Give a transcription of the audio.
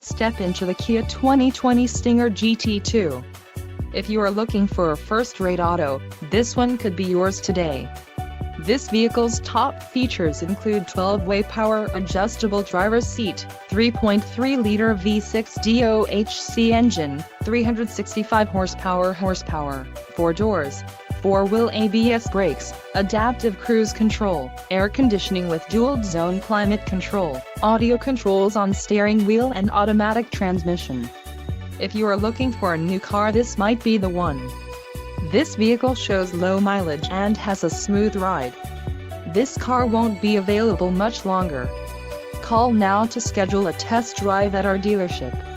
Step into the Kia 2020 Stinger GT2. If you are looking for a first-rate auto, this one could be yours today. This vehicle's top features include 12-way power adjustable driver's seat, 3.3-liter V6 DOHC engine, 365 horsepower, 4 doors, 4-wheel ABS brakes, adaptive cruise control, air conditioning with dual-zone climate control, audio controls on steering wheel and automatic transmission. If you are looking for a new car, this might be the one. This vehicle shows low mileage and has a smooth ride. This car won't be available much longer. Call now to schedule a test drive at our dealership.